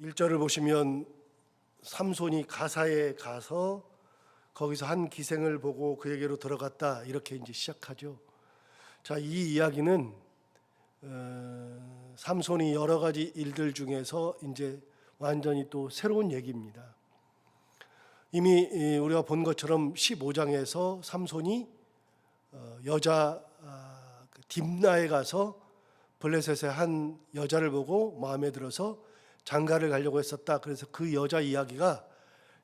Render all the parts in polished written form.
1절을 보시면 삼손이 가사에 가서 거기서 한 기생을 보고 그에게로 들어갔다, 이렇게 이제 시작하죠. 자, 이 이야기는 삼손이 여러 가지 일들 중에서 이제 완전히 또 새로운 얘기입니다. 이미 우리가 본 것처럼 15장에서 삼손이 여자 딥나에 가서 블레셋의 한 여자를 보고 마음에 들어서 장가를 가려고 했었다. 그래서 그 여자 이야기가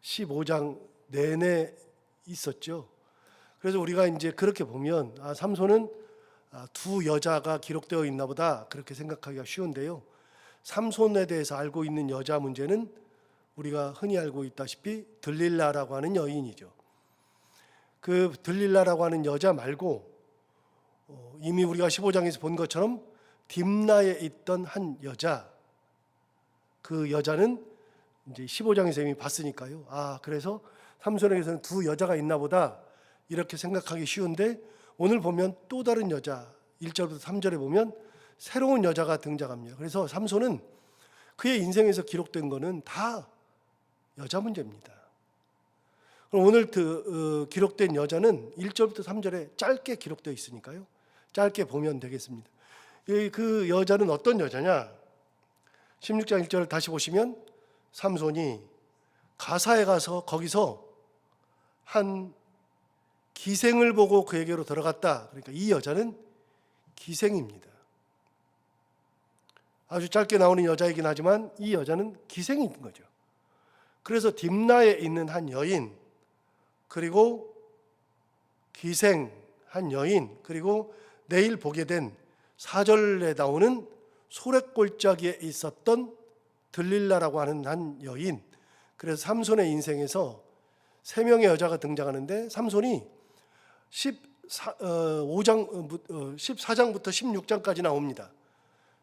15장 내내 있었죠. 그래서 우리가 이제 그렇게 보면 삼손은 두 여자가 기록되어 있나 보다, 그렇게 생각하기가 쉬운데요. 삼손에 대해서 알고 있는 여자 문제는 우리가 흔히 알고 있다시피 들릴라라고 하는 여인이죠. 그 들릴라라고 하는 여자 말고 이미 우리가 15장에서 본 것처럼 딥나에 있던 한 여자, 그 여자는 이제 15장에서 이미 봤으니까요. 그래서 삼손에게서는 두 여자가 있나 보다, 이렇게 생각하기 쉬운데, 오늘 보면 또 다른 여자, 1절부터 3절에 보면 새로운 여자가 등장합니다. 그래서 삼손은 그의 인생에서 기록된 거는 다 여자 문제입니다. 그럼 오늘 기록된 여자는 1절부터 3절에 짧게 기록되어 있으니까요, 짧게 보면 되겠습니다. 그 여자는 어떤 여자냐? 16장 1절을 다시 보시면 삼손이 가사에 가서 거기서 한 기생을 보고 그에게로 들어갔다. 그러니까 이 여자는 기생입니다. 아주 짧게 나오는 여자이긴 하지만 이 여자는 기생인 거죠. 그래서 딥나에 있는 한 여인, 그리고 기생 한 여인, 그리고 내일 보게 된 4절에 나오는 소래골짜기에 있었던 들릴라라고 하는 한 여인. 그래서 삼손의 인생에서 세 명의 여자가 등장하는데, 삼손이 14장부터 16장까지 나옵니다.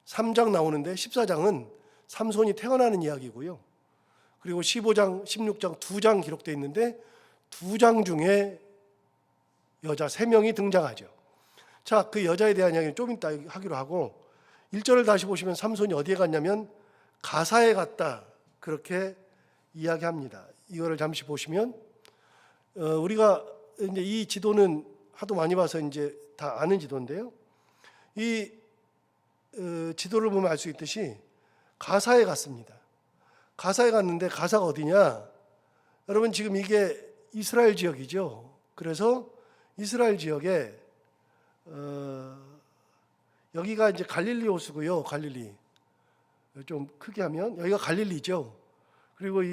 3장 나오는데 14장은 삼손이 태어나는 이야기고요. 그리고 15장, 16장 2장 기록되어 있는데 2장 중에 여자 3명이 등장하죠. 자, 그 여자에 대한 이야기는 좀 이따 하기로 하고, 1절을 다시 보시면 삼손이 어디에 갔냐면 가사에 갔다, 그렇게 이야기합니다. 이거를 잠시 보시면 우리가 이제 이 지도는 하도 많이 봐서 이제 다 아는 지도인데요. 이 지도를 보면 알 수 있듯이 가사에 갔습니다. 가사에 갔는데 가사가 어디냐? 여러분, 지금 이게 이스라엘 지역이죠. 그래서 이스라엘 지역에 여기가 이제 갈릴리 호수고요. 갈릴리. 좀 크게 하면 여기가 갈릴리죠. 그리고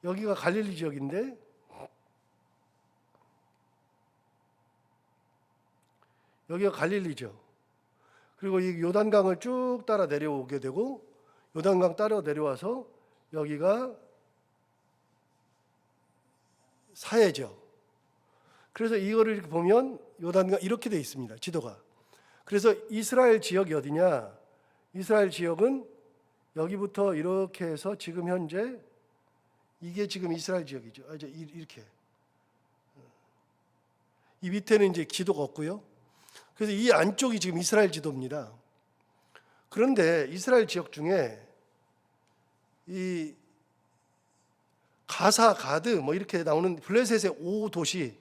여기가 갈릴리 지역인데, 여기가 갈릴리죠. 그리고 이 요단강을 쭉 따라 내려오게 되고, 요단강 따라 내려와서 여기가 사해죠. 그래서 이거를 이렇게 보면 요단강 이렇게 돼 있습니다, 지도가. 그래서 이스라엘 지역이 어디냐? 이스라엘 지역은 여기부터 이렇게 해서 지금 현재 이게 지금 이스라엘 지역이죠. 이제 이렇게. 이 밑에는 이제 지도가 없고요. 그래서 이 안쪽이 지금 이스라엘 지도입니다. 그런데 이스라엘 지역 중에 이 가사, 가드 뭐 이렇게 나오는 블레셋의 5도시,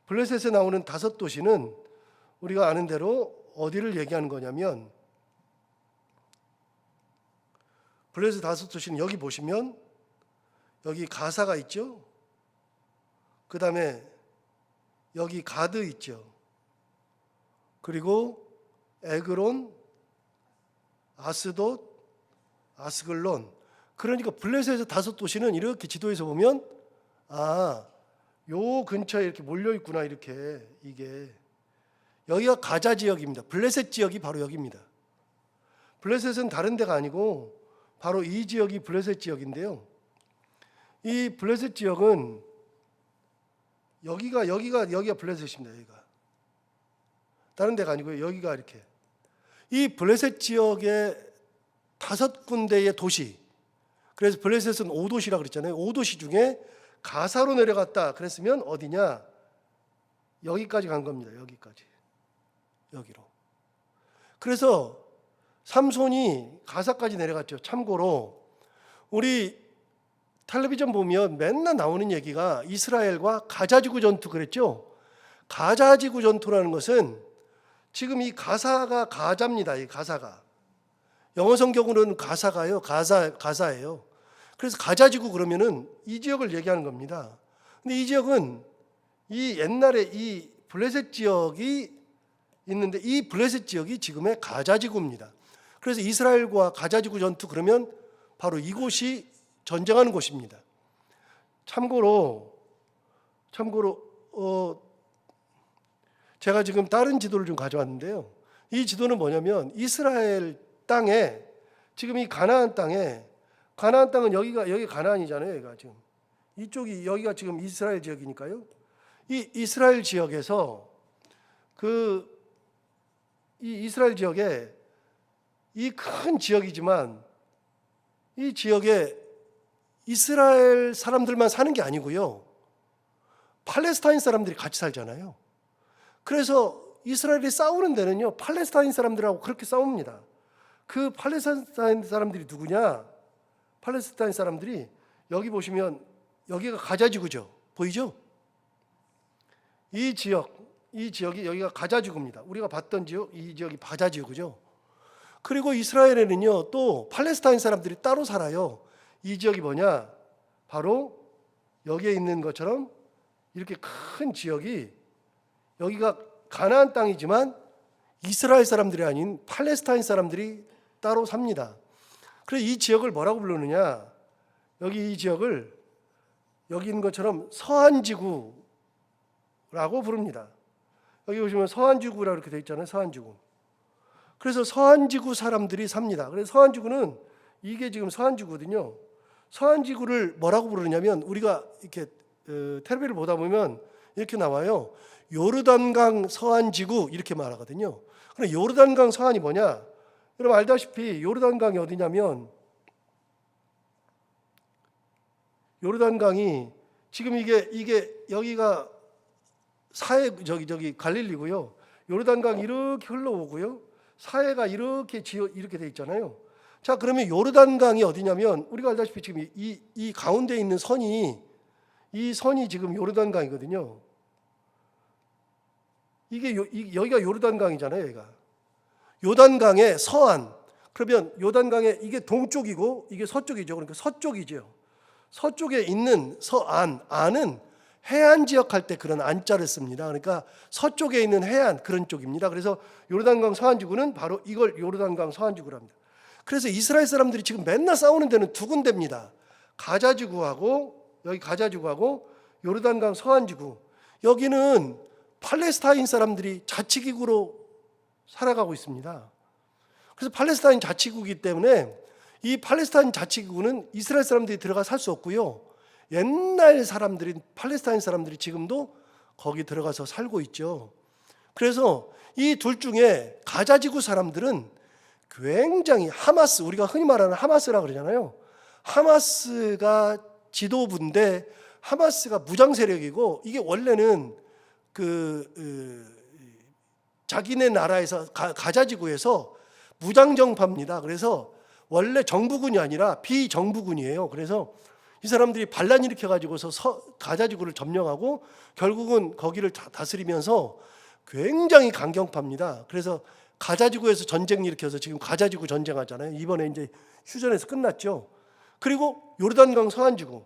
블레셋에 나오는 5도시는 우리가 아는 대로 어디를 얘기하는 거냐면, 블레셋 5도시는 여기 보시면 여기 가사가 있죠. 그 다음에 여기 가드 있죠. 그리고 에그론, 아스돗, 아스글론. 그러니까 블레셋의 5도시는 이렇게 지도에서 보면 요 근처에 이렇게 몰려 있구나, 이렇게. 이게 여기가 가자 지역입니다. 블레셋 지역이 바로 여기입니다. 블레셋은 다른 데가 아니고 바로 이 지역이 블레셋 지역인데요. 이 블레셋 지역은 여기가 블레셋입니다. 여기가 다른 데가 아니고요. 여기가 이렇게 이 블레셋 지역의 5군데의 도시. 그래서 블레셋은 5도시라고 그랬잖아요. 5도시 중에 가사로 내려갔다 그랬으면 어디냐? 여기까지 간 겁니다. 여기까지. 여기로. 그래서 삼손이 가사까지 내려갔죠. 참고로 우리 텔레비전 보면 맨날 나오는 얘기가 이스라엘과 가자지구 전투 그랬죠. 가자지구 전투라는 것은 지금 이 가사가 가자입니다. 이 가사가 영어 성경으로는 가사가요. 가사예요. 그래서 가자지구 그러면은 이 지역을 얘기하는 겁니다. 근데 이 지역은 이 옛날에 이 블레셋 지역이 있는데 이 블레셋 지역이 지금의 가자지구입니다. 그래서 이스라엘과 가자지구 전투 그러면 바로 이곳이 전쟁하는 곳입니다. 참고로 제가 지금 다른 지도를 좀 가져왔는데요. 이 지도는 뭐냐면 이스라엘 땅에 지금 이 가나안 땅은 여기 가나안이잖아요. 여기가 지금 이쪽이 여기가 지금 이스라엘 지역이니까요. 이 이스라엘 지역에서 이 이스라엘 지역에 이 큰 지역이지만 이 지역에 이스라엘 사람들만 사는 게 아니고요. 팔레스타인 사람들이 같이 살잖아요. 그래서 이스라엘이 싸우는 데는요. 팔레스타인 사람들하고 그렇게 싸웁니다. 그 팔레스타인 사람들이 누구냐? 팔레스타인 사람들이 여기 보시면 여기가 가자지구죠. 보이죠? 이 지역이 여기가 가자지구입니다. 우리가 봤던 지역, 이 지역이 가자지구죠. 그리고 이스라엘에는요, 또 팔레스타인 사람들이 따로 살아요. 이 지역이 뭐냐? 바로 여기에 있는 것처럼 이렇게 큰 지역이 여기가 가나안 땅이지만 이스라엘 사람들이 아닌 팔레스타인 사람들이 따로 삽니다. 그래서 이 지역을 뭐라고 부르느냐? 여기 이 지역을 여기 있는 것처럼 서한지구라고 부릅니다. 여기 보시면 서한지구라고 이렇게 되어 있잖아요. 서한지구. 그래서 서한지구 사람들이 삽니다. 그래서 서한지구는 이게 지금 서한지구거든요. 서한지구를 뭐라고 부르냐면 우리가 이렇게 텔레비를 보다 보면 이렇게 나와요. 요르단강 서한지구 이렇게 말하거든요. 그럼 요르단강 서한이 뭐냐? 여러분 알다시피 요르단강이 어디냐면 요르단강이 지금 이게 여기가 저기 갈릴리고요. 요르단강 이렇게 흘러오고요. 사해가 이렇게 돼 있잖아요. 자, 그러면 요르단강이 어디냐면 우리가 알다시피 지금 이 가운데 있는 이 선이 지금 요르단강이거든요. 여기가 요르단강이잖아요. 여기가 요단강의 서안. 그러면 요단강의 이게 동쪽이고 이게 서쪽이죠. 그러니까 서쪽이죠. 서쪽에 있는 안은 해안 지역 할 때 그런 안자를 씁니다. 그러니까 서쪽에 있는 해안 그런 쪽입니다. 그래서 요르단강 서안지구는 바로 이걸 요르단강 서안지구로 합니다. 그래서 이스라엘 사람들이 지금 맨날 싸우는 데는 두 군데입니다. 여기 가자지구하고 요르단강 서안지구. 여기는 팔레스타인 사람들이 자치국으로 살아가고 있습니다. 그래서 팔레스타인 자치국이기 때문에 이 팔레스타인 자치국은 이스라엘 사람들이 들어가 살 수 없고요. 옛날 사람들인 팔레스타인 사람들이 지금도 거기 들어가서 살고 있죠. 그래서 이 둘 중에 가자지구 사람들은 굉장히 우리가 흔히 말하는 하마스라고 그러잖아요. 하마스가 지도부인데 하마스가 무장 세력이고 이게 원래는 자기네 나라에서 가자지구에서 무장 정파입니다. 그래서 원래 정부군이 아니라 비정부군이에요. 그래서 이 사람들이 반란 일으켜 가지고서 가자지구를 점령하고 결국은 거기를 다스리면서 굉장히 강경파입니다. 그래서 가자지구에서 전쟁 일으켜서 지금 가자지구 전쟁하잖아요. 이번에 이제 휴전에서 끝났죠. 그리고 요르단강 서안지구.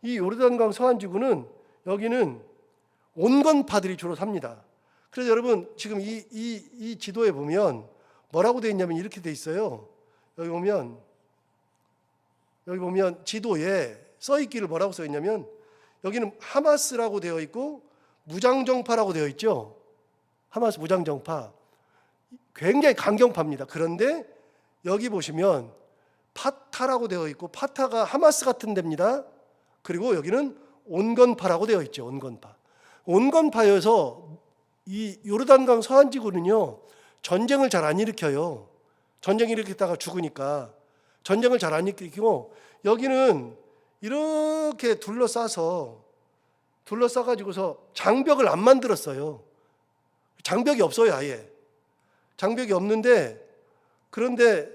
이 요르단강 서안지구는 여기는 온건파들이 주로 삽니다. 그래서 여러분 지금 이 지도에 보면 뭐라고 되어 있냐면 이렇게 되어 있어요. 여기 보면 지도에 써 있기를 뭐라고 써 있냐면 여기는 하마스라고 되어 있고 무장정파라고 되어 있죠. 하마스 무장정파. 굉장히 강경파입니다. 그런데 여기 보시면 파타라고 되어 있고 파타가 하마스 같은 데입니다. 그리고 여기는 온건파라고 되어 있죠. 온건파. 온건파여서 이 요르단강 서안지구는요. 전쟁을 잘 안 일으켜요. 전쟁 일으켰다가 죽으니까 전쟁을 잘 안 일으키고 여기는 이렇게 둘러싸가지고서 장벽을 안 만들었어요. 장벽이 없어요, 아예. 장벽이 없는데, 그런데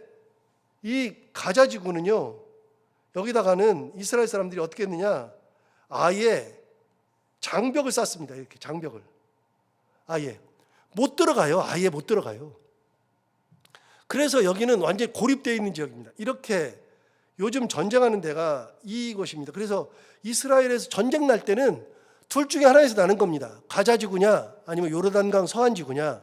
이 가자 지구는요, 여기다가는 이스라엘 사람들이 어떻게 했느냐, 아예 장벽을 쌌습니다. 이렇게 장벽을 아예 못 들어가요. 아예 못 들어가요. 그래서 여기는 완전히 고립되어 있는 지역입니다. 이렇게 요즘 전쟁하는 데가 이곳입니다. 그래서 이스라엘에서 전쟁 날 때는 둘 중에 하나에서 나는 겁니다. 가자 지구냐 아니면 요르단강 서안 지구냐.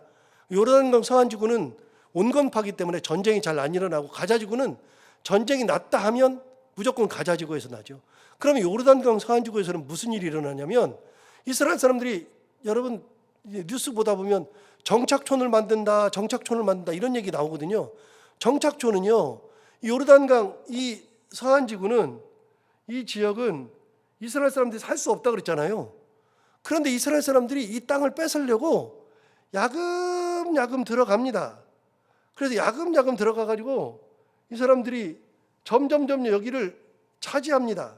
요르단강 서안 지구는 온건파기 때문에 전쟁이 잘 안 일어나고, 가자 지구는 전쟁이 났다 하면 무조건 가자 지구에서 나죠. 그러면 요르단강 서안 지구에서는 무슨 일이 일어나냐면, 이스라엘 사람들이, 여러분 뉴스 보다 보면 정착촌을 만든다 이런 얘기 나오거든요. 정착촌은요, 요르단강 이 서안 지구는, 이 지역은 이스라엘 사람들이 살 수 없다 그랬잖아요. 그런데 이스라엘 사람들이 이 땅을 뺏으려고 야금야금 들어갑니다. 그래서 야금야금 들어가 가지고 이 사람들이 점점 여기를 차지합니다.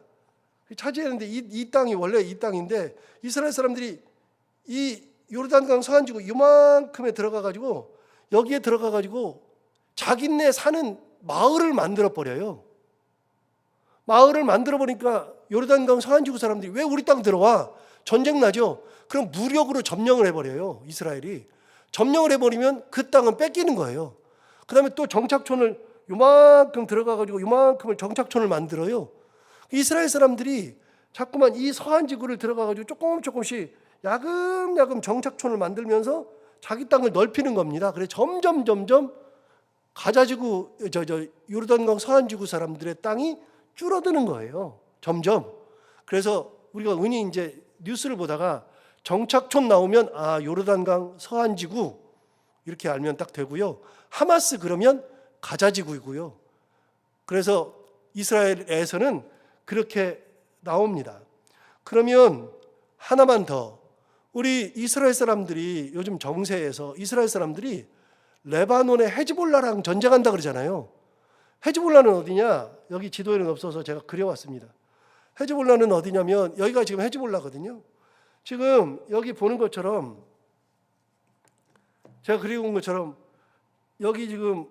차지했는데 이 땅이 원래 이 땅인데, 이스라엘 사람들이 이 요르단강 서안지구 이만큼에 들어가 가지고, 여기에 들어가 가지고 자기네 사는 마을을 만들어 버려요. 마을을 만들어 버리니까 요르단강 서안지구 사람들이 왜 우리 땅 들어와? 전쟁 나죠. 그럼 무력으로 점령을 해버려요. 이스라엘이 점령을 해버리면 그 땅은 뺏기는 거예요. 그 다음에 또 정착촌을 요만큼 들어가 가지고 요만큼을 정착촌을 만들어요. 이스라엘 사람들이 자꾸만 이 서안지구를 들어가 가지고 조금씩 야금야금 정착촌을 만들면서 자기 땅을 넓히는 겁니다. 그래서 점점 가자지구, 요르단강 서안지구 사람들의 땅이 줄어드는 거예요. 점점. 그래서 우리가 흔히 이제 뉴스를 보다가 정착촌 나오면 아, 요르단강 서안지구 이렇게 알면 딱 되고요. 하마스 그러면 가자지구이고요. 그래서 이스라엘에서는 그렇게 나옵니다. 그러면 하나만 더, 우리 이스라엘 사람들이 요즘 정세에서 이스라엘 사람들이 레바논의 헤즈볼라랑 전쟁한다 그러잖아요. 헤즈볼라는 어디냐? 여기 지도에는 없어서 제가 그려왔습니다. 헤즈볼라는 어디냐면, 여기가 지금 헤즈볼라거든요. 지금 여기 보는 것처럼, 제가 그려온 것처럼, 여기 지금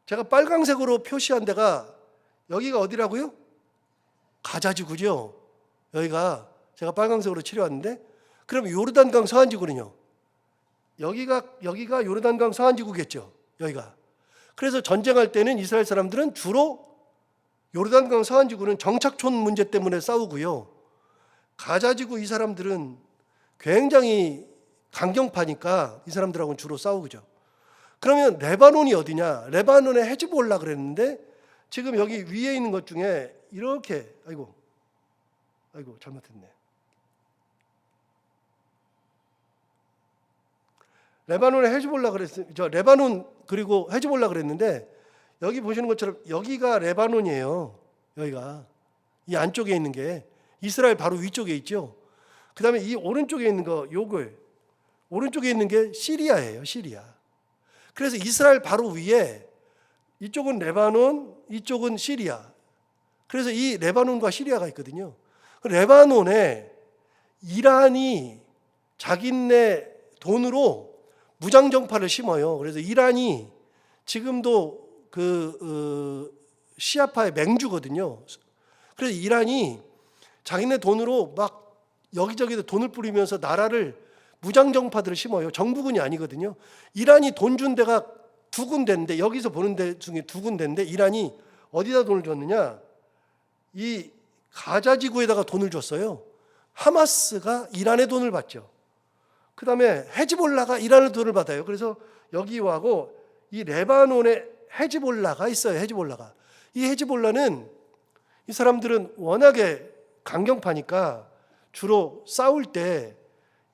제가 빨강색으로 표시한 데가 여기가 어디라고요? 가자지구죠. 여기가 제가 빨강색으로 칠해왔는데, 그럼 요르단강 서안지구는요? 여기가 요르단강 서안지구겠죠. 여기가. 그래서 전쟁할 때는 이스라엘 사람들은 주로 요르단강 서안지구는 정착촌 문제 때문에 싸우고요. 가자지구 이 사람들은 굉장히 강경파니까 이 사람들하고는 주로 싸우죠. 그러면 레바논이 어디냐? 레바논에 헤즈볼라 그랬는데, 지금 여기 위에 있는 것 중에 이렇게, 아이고 잘못했네. 레바논에 헤즈볼라 그랬어요. 레바논 그리고 헤즈볼라 그랬는데, 여기 보시는 것처럼 여기가 레바논이에요. 여기가 이 안쪽에 있는 게 이스라엘 바로 위쪽에 있죠. 그다음에 이 오른쪽에 있는 거, 요걸 오른쪽에 있는 게 시리아예요. 시리아. 그래서 이스라엘 바로 위에, 이쪽은 레바논, 이쪽은 시리아. 그래서 이 레바논과 시리아가 있거든요. 레바논에 이란이 자기네 돈으로 무장정파를 심어요. 그래서 이란이 지금도 시아파의 맹주거든요. 그래서 이란이 자기네 돈으로 막 여기저기 돈을 뿌리면서 나라를, 무장정파들을 심어요. 정부군이 아니거든요. 이란이 돈 준 데가 두 군데인데, 여기서 보는 데 중에 두 군데인데, 이란이 어디다 돈을 줬느냐? 이 가자지구에다가 돈을 줬어요. 하마스가 이란의 돈을 받죠. 그 다음에 헤즈볼라가 이란의 돈을 받아요. 그래서 여기하고 이 레바논에 헤즈볼라가 있어요. 헤즈볼라가. 이 헤즈볼라는, 이 사람들은 워낙에 강경파니까 주로 싸울 때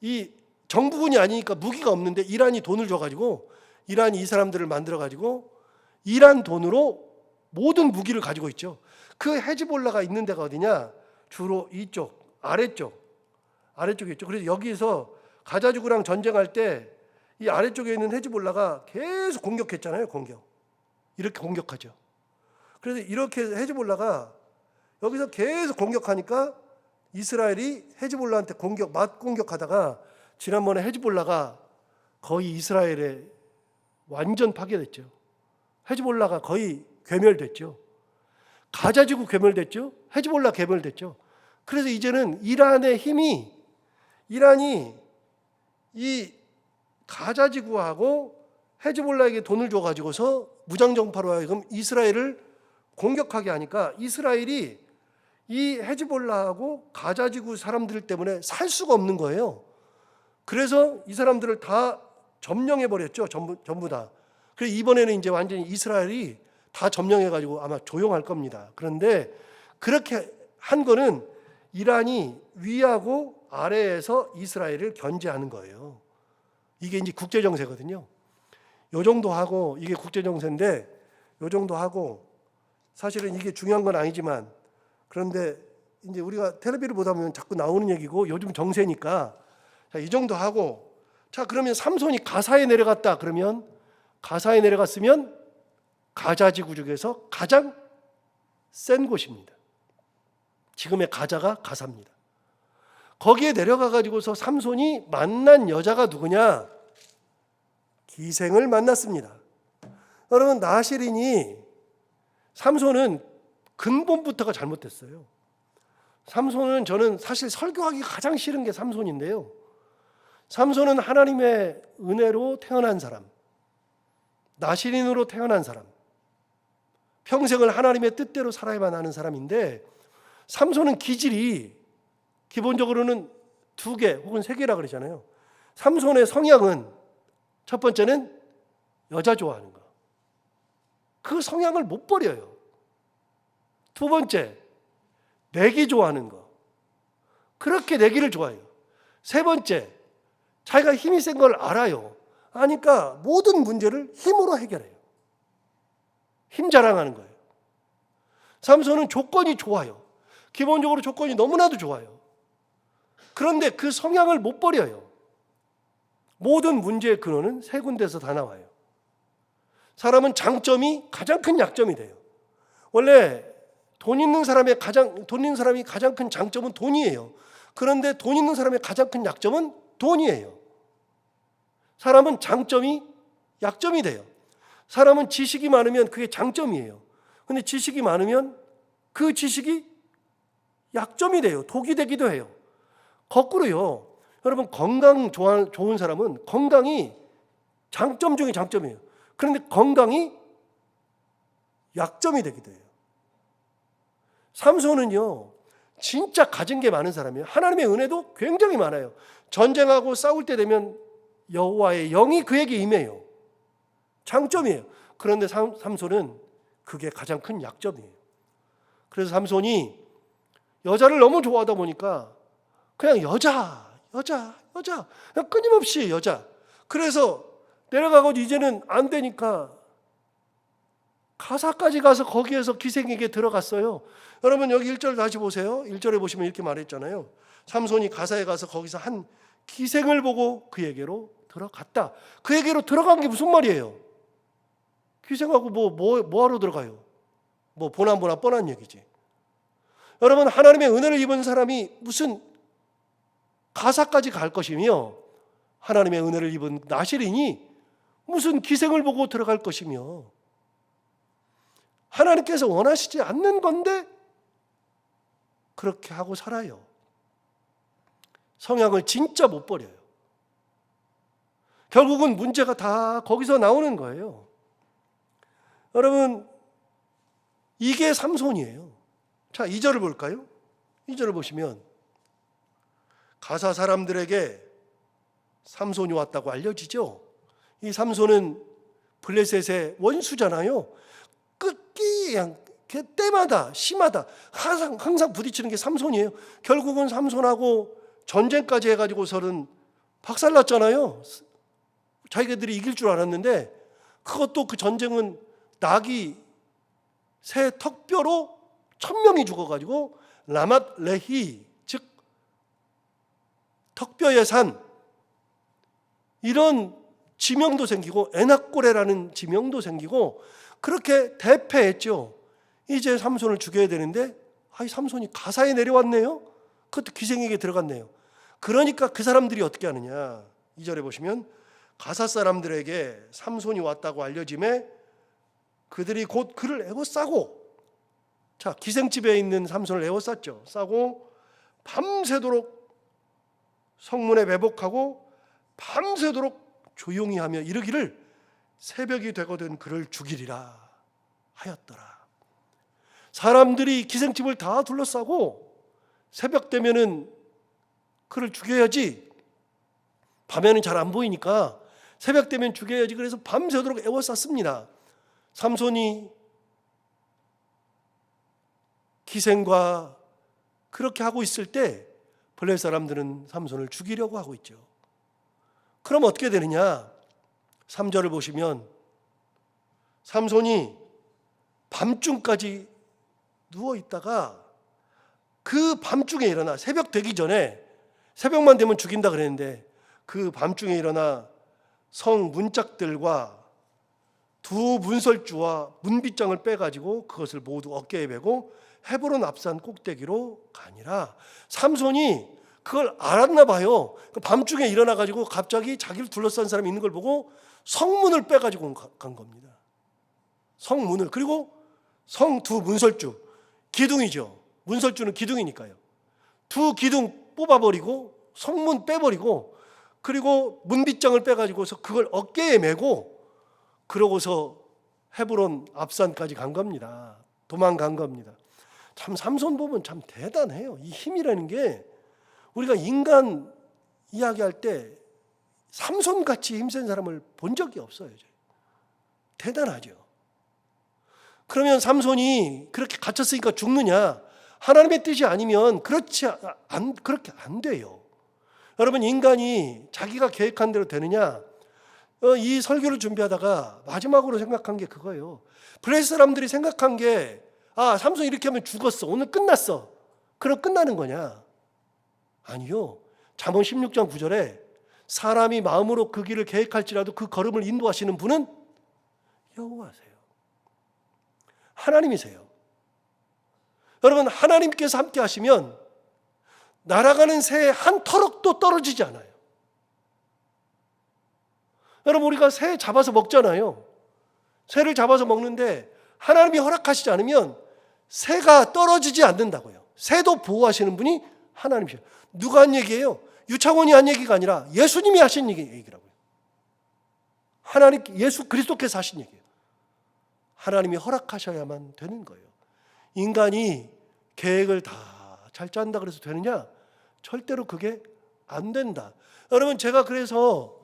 이 정부군이 아니니까 무기가 없는데 이란이 돈을 줘가지고, 이란이 이 사람들을 만들어가지고 이란 돈으로 모든 무기를 가지고 있죠. 그 헤즈볼라가 있는 데가 어디냐? 주로 이쪽 아래쪽에 있죠. 그래서 여기서 가자지구랑 전쟁할 때 이 아래쪽에 있는 헤즈볼라가 계속 공격했잖아요. 이렇게 공격하죠. 그래서 이렇게 헤즈볼라가 여기서 계속 공격하니까 이스라엘이 헤즈볼라한테 맞공격하다가, 지난번에 헤즈볼라가 거의 이스라엘에 완전 파괴됐죠. 헤즈볼라가 거의 괴멸됐죠. 가자지구 괴멸됐죠. 헤즈볼라 괴멸됐죠. 그래서 이제는 이란의 힘이, 이란이 이 가자지구하고 헤즈볼라에게 돈을 줘가지고서 무장정파로 하여금 이스라엘을 공격하게 하니까 이스라엘이 이 헤즈볼라하고 가자지구 사람들 때문에 살 수가 없는 거예요. 그래서 이 사람들을 다 점령해버렸죠. 전부 다. 그래서 이번에는 이제 완전히 이스라엘이 다 점령해가지고 아마 조용할 겁니다. 그런데 그렇게 한 거는 이란이 위하고 아래에서 이스라엘을 견제하는 거예요. 이게 이제 국제정세거든요. 요 정도 하고, 이게 국제정세인데 요 정도 하고, 사실은 이게 중요한 건 아니지만, 그런데 이제 우리가 텔레비를 보다 보면 자꾸 나오는 얘기고 요즘 정세니까, 자, 이 정도 하고, 자, 그러면 삼손이 가사에 내려갔다. 그러면 가사에 내려갔으면 가자지구 중에서 가장 센 곳입니다. 지금의 가자가 가사입니다. 거기에 내려가 가지고서 삼손이 만난 여자가 누구냐? 기생을 만났습니다. 여러분, 나시린이, 삼손은 근본부터가 잘못됐어요. 삼손은, 저는 사실 설교하기 가장 싫은 게 삼손인데요. 삼손은 하나님의 은혜로 태어난 사람, 나시린으로 태어난 사람, 평생을 하나님의 뜻대로 살아야만 하는 사람인데, 삼손은 기질이 기본적으로는 2개 혹은 3개라 그러잖아요. 삼손의 성향은 첫 번째는 여자 좋아하는 거. 그 성향을 못 버려요. 2번째, 내기 좋아하는 거. 그렇게 내기를 좋아해요. 3번째, 자기가 힘이 센 걸 알아요. 아니까 모든 문제를 힘으로 해결해요. 힘 자랑하는 거예요. 삼손은 조건이 좋아요. 기본적으로 조건이 너무나도 좋아요. 그런데 그 성향을 못 버려요. 모든 문제의 근원은 3군데에서 다 나와요. 사람은 장점이 가장 큰 약점이 돼요. 원래 돈 있는 사람이 가장 큰 장점은 돈이에요. 그런데 돈 있는 사람의 가장 큰 약점은 돈이에요. 사람은 장점이 약점이 돼요. 사람은 지식이 많으면 그게 장점이에요. 그런데 지식이 많으면 그 지식이 약점이 돼요. 독이 되기도 해요. 거꾸로요. 여러분, 건강 좋은 사람은 건강이 장점 중에 장점이에요. 그런데 건강이 약점이 되기도 해요. 삼손은요, 진짜 가진 게 많은 사람이에요. 하나님의 은혜도 굉장히 많아요. 전쟁하고 싸울 때 되면 여호와의 영이 그에게 임해요. 장점이에요. 그런데 삼손은 그게 가장 큰 약점이에요. 그래서 삼손이 여자를 너무 좋아하다 보니까 그냥 여자 그냥 끊임없이 여자. 그래서 내려가고 이제는 안 되니까 가사까지 가서 거기에서 기생에게 들어갔어요. 여러분, 여기 1절 다시 보세요. 1절에 보시면 이렇게 말했잖아요. 삼손이 가사에 가서 거기서 한 기생을 보고 그에게로 들어갔다. 그에게로 들어간 게 무슨 말이에요? 기생하고 뭐 하러 들어가요? 뭐 보나 뻔한 얘기지. 여러분, 하나님의 은혜를 입은 사람이 무슨 가사까지 갈 것이며, 하나님의 은혜를 입은 나시린이 무슨 기생을 보고 들어갈 것이며, 하나님께서 원하시지 않는 건데 그렇게 하고 살아요. 성향을 진짜 못 버려요. 결국은 문제가 다 거기서 나오는 거예요. 여러분, 이게 삼손이에요. 자, 2절을 볼까요? 2절을 보시면 가사 사람들에게 삼손이 왔다고 알려지죠. 이 삼손은 블레셋의 원수잖아요. 그냥 때마다 심하다. 항상 부딪히는 게 삼손이에요. 결국은 삼손하고 전쟁까지 해가지고서는 박살났잖아요. 자기들이 이길 줄 알았는데, 그것도 그 전쟁은 낙이 새 턱뼈로 1000명이 죽어가지고 라맛 레히, 즉 턱뼈의 산, 이런 지명도 생기고 에낙고레라는 지명도 생기고 그렇게 대패했죠. 이제 삼손을 죽여야 되는데 삼손이 가사에 내려왔네요. 그것도 기생에게 들어갔네요. 그러니까 그 사람들이 어떻게 하느냐. 2절에 보시면 가사 사람들에게 삼손이 왔다고 알려짐에 그들이 곧 그를 에워싸고, 자, 기생집에 있는 삼손을 에워쌌죠. 싸고 밤새도록 성문에 매복하고 밤새도록 조용히 하며 이르기를 새벽이 되거든 그를 죽이리라 하였더라. 사람들이 기생집을 다 둘러싸고 새벽 되면은 그를 죽여야지, 밤에는 잘 안 보이니까 새벽 되면 죽여야지, 그래서 밤새도록 에워쌌습니다. 삼손이 기생과 그렇게 하고 있을 때 블레셋 사람들은 삼손을 죽이려고 하고 있죠. 그럼 어떻게 되느냐? 3절을 보시면 삼손이 밤중까지 누워 있다가 그 밤중에 일어나, 새벽 되기 전에, 새벽만 되면 죽인다 그랬는데 그 밤중에 일어나 성 문짝들과 두 문설주와 문빗장을 빼가지고 그것을 모두 어깨에 메고 헤브론 앞산 꼭대기로 가니라. 삼손이 그걸 알았나 봐요. 밤중에 일어나가지고 갑자기 자기를 둘러싼 사람이 있는 걸 보고 성문을 빼가지고 간 겁니다. 성문을. 그리고 성 두 문설주, 기둥이죠. 문설주는 기둥이니까요. 두 기둥 뽑아버리고 성문 빼버리고 그리고 문빗장을 빼가지고서 그걸 어깨에 메고 그러고서 헤브론 앞산까지 간 겁니다. 도망간 겁니다. 참 삼손 보면 참 대단해요. 이 힘이라는 게 우리가 인간 이야기할 때 삼손같이 힘센 사람을 본 적이 없어요. 대단하죠. 그러면 삼손이 그렇게 갇혔으니까 죽느냐? 하나님의 뜻이 아니면 그렇게 안 돼요. 여러분, 인간이 자기가 계획한 대로 되느냐? 이 설교를 준비하다가 마지막으로 생각한 게 그거예요. 블레셋 사람들이 생각한 게, 삼손 이렇게 하면 죽었어, 오늘 끝났어, 그럼 끝나는 거냐? 아니요. 잠언 16장 9절에 사람이 마음으로 그 길을 계획할지라도 그 걸음을 인도하시는 분은 여호와세요. 하나님이세요. 여러분, 하나님께서 함께 하시면 날아가는 새에 한 터럭도 떨어지지 않아요. 여러분, 우리가 새 잡아서 먹잖아요. 새를 잡아서 먹는데 하나님이 허락하시지 않으면 새가 떨어지지 않는다고요. 새도 보호하시는 분이 하나님이세요. 누가 한 얘기예요? 유창원이 한 얘기가 아니라 예수님이 하신 얘기라고요. 하나님, 예수 그리스도께서 하신 얘기예요. 하나님이 허락하셔야만 되는 거예요. 인간이 계획을 다 잘 짠다 그래서 되느냐? 절대로 그게 안 된다. 여러분, 제가 그래서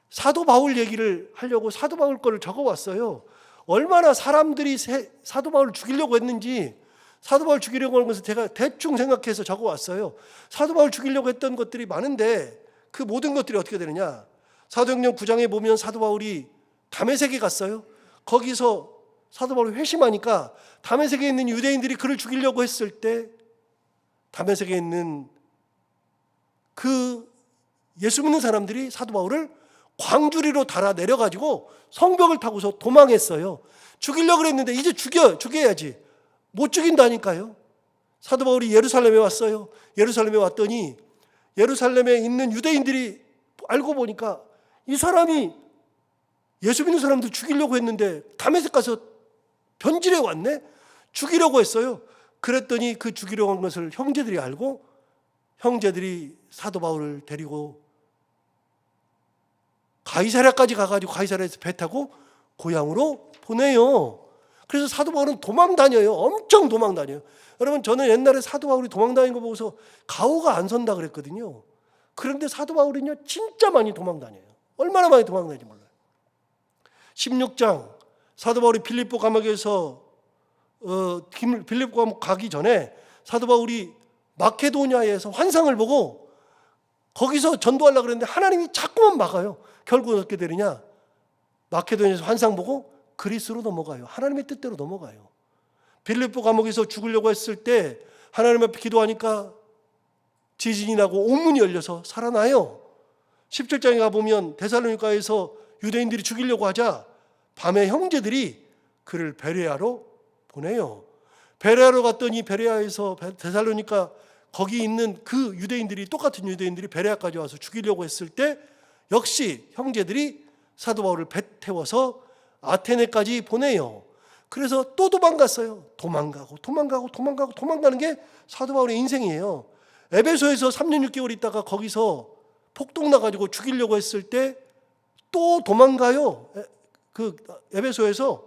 사도 바울 얘기를 하려고 사도 바울 거를 적어왔어요. 얼마나 사람들이 사도 바울을 죽이려고 했는지, 사도 바울 죽이려고 하는 것을 제가 대충 생각해서 적어왔어요. 사도 바울 죽이려고 했던 것들이 많은데 그 모든 것들이 어떻게 되느냐? 사도행전 9장에 보면 사도 바울이 다메섹에 갔어요. 거기서 사도 바울이 회심하니까 다메섹에 있는 유대인들이 그를 죽이려고 했을 때 다메섹에 있는 그 예수 믿는 사람들이 사도 바울을 광주리로 달아 내려가지고 성벽을 타고서 도망했어요. 죽이려고 그랬는데 이제 죽여야지. 못 죽인다니까요. 사도 바울이 예루살렘에 왔어요. 예루살렘에 왔더니 예루살렘에 있는 유대인들이 알고 보니까 이 사람이 예수 믿는 사람들 죽이려고 했는데 다메섹 가서 변질해 왔네? 죽이려고 했어요. 그랬더니 그 죽이려고 한 것을 형제들이 알고 형제들이 사도 바울을 데리고 가이사랴까지 가가지고 가이사랴에서 배 타고 고향으로 보내요. 그래서 사도 바울은 도망 다녀요. 엄청 도망 다녀요. 여러분, 저는 옛날에 사도 바울이 도망 다니는 거 보고서 가오가 안 선다 그랬거든요. 그런데 사도 바울은요 진짜 많이 도망 다녀요. 얼마나 많이 도망 다니는지 몰라요. 16장 사도 바울이 빌립보 감옥에서 빌립보 감옥 가기 전에 사도 바울이 마케도니아에서 환상을 보고 거기서 전도하려고 그랬는데 하나님이 자꾸만 막아요. 결국은 어떻게 되느냐? 마케도니아에서 환상 보고 그리스로 넘어가요. 하나님의 뜻대로 넘어가요. 빌립보 감옥에서 죽으려고 했을 때 하나님 앞에 기도하니까 지진이 나고 옥문이 열려서 살아나요. 17장에 가보면 데살로니가에서 유대인들이 죽이려고 하자 밤에 형제들이 그를 베레아로 보내요. 베레아로 갔더니 베레아에서 데살로니가 거기 있는 그 유대인들이, 똑같은 유대인들이 베레아까지 와서 죽이려고 했을 때 역시 형제들이 사도 바울을 배 태워서 아테네까지 보내요. 그래서 또 도망갔어요. 도망가는 게 사도 바울의 인생이에요. 에베소에서 3년 6개월 있다가 거기서 폭동 나가지고 죽이려고 했을 때 또 도망가요. 그 에베소에서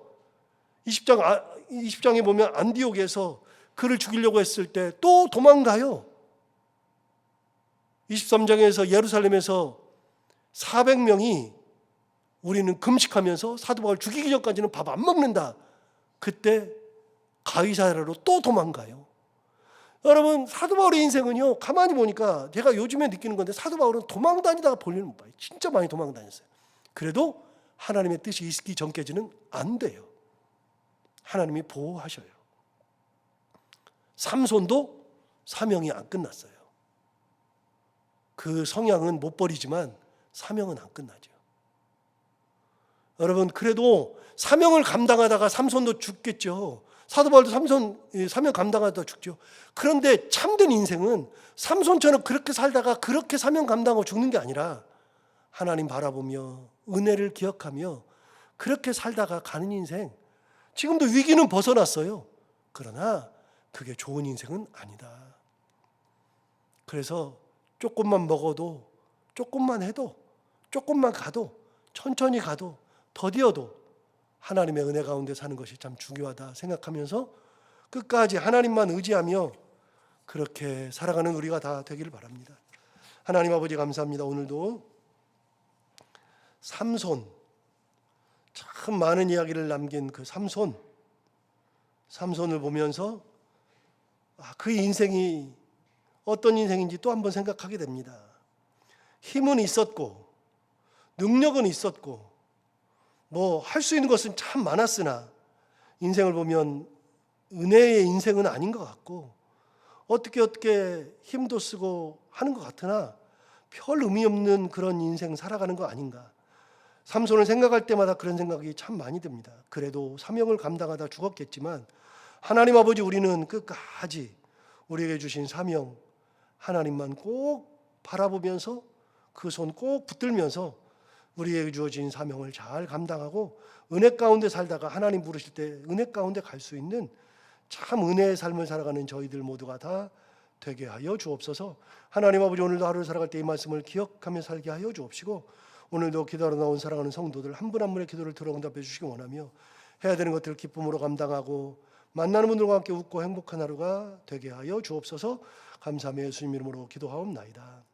20장에 보면 안디옥에서 그를 죽이려고 했을 때 또 도망가요. 23장에서 예루살렘에서 400명이 우리는 금식하면서 사도 바울 죽이기 전까지는 밥 안 먹는다. 그때 가이사랴로 또 도망가요. 여러분, 사도 바울의 인생은요, 가만히 보니까 제가 요즘에 느끼는 건데 사도 바울은 도망 다니다가 볼일을 못 봐요. 진짜 많이 도망 다녔어요. 그래도 하나님의 뜻이 있기 전까지는 안 돼요. 하나님이 보호하셔요. 삼손도 사명이 안 끝났어요. 그 성향은 못 버리지만 사명은 안 끝나죠. 여러분, 그래도 사명을 감당하다가 삼손도 죽겠죠. 사도 바울도 사명 감당하다가 죽죠. 그런데 참된 인생은 삼손처럼 그렇게 살다가 그렇게 사명 감당하고 죽는 게 아니라 하나님 바라보며 은혜를 기억하며 그렇게 살다가 가는 인생. 지금도 위기는 벗어났어요. 그러나 그게 좋은 인생은 아니다. 그래서 조금만 먹어도, 조금만 해도, 조금만 가도, 천천히 가도, 더디어도 하나님의 은혜 가운데 사는 것이 참 중요하다 생각하면서 끝까지 하나님만 의지하며 그렇게 살아가는 우리가 다 되기를 바랍니다. 하나님 아버지 감사합니다. 오늘도 삼손, 참 많은 이야기를 남긴 그 삼손을 보면서 그 인생이 어떤 인생인지 또 한번 생각하게 됩니다. 힘은 있었고 능력은 있었고 뭐 할 수 있는 것은 참 많았으나 인생을 보면 은혜의 인생은 아닌 것 같고 어떻게 힘도 쓰고 하는 것 같으나 별 의미 없는 그런 인생 살아가는 거 아닌가. 삼손을 생각할 때마다 그런 생각이 참 많이 듭니다. 그래도 사명을 감당하다 죽었겠지만 하나님 아버지, 우리는 끝까지 우리에게 주신 사명 하나님만 꼭 바라보면서 그 손 꼭 붙들면서 우리에게 주어진 사명을 잘 감당하고 은혜 가운데 살다가 하나님 부르실 때 은혜 가운데 갈 수 있는 참 은혜의 삶을 살아가는 저희들 모두가 다 되게 하여 주옵소서. 하나님 아버지, 오늘도 하루를 살아갈 때 이 말씀을 기억하며 살게 하여 주옵시고 오늘도 기도하러 나온 사랑하는 성도들 한 분 한 분의 기도를 들어 응답해 주시기 원하며 해야 되는 것들을 기쁨으로 감당하고 만나는 분들과 함께 웃고 행복한 하루가 되게 하여 주옵소서. 감사하며 예수님 이름으로 기도하옵나이다.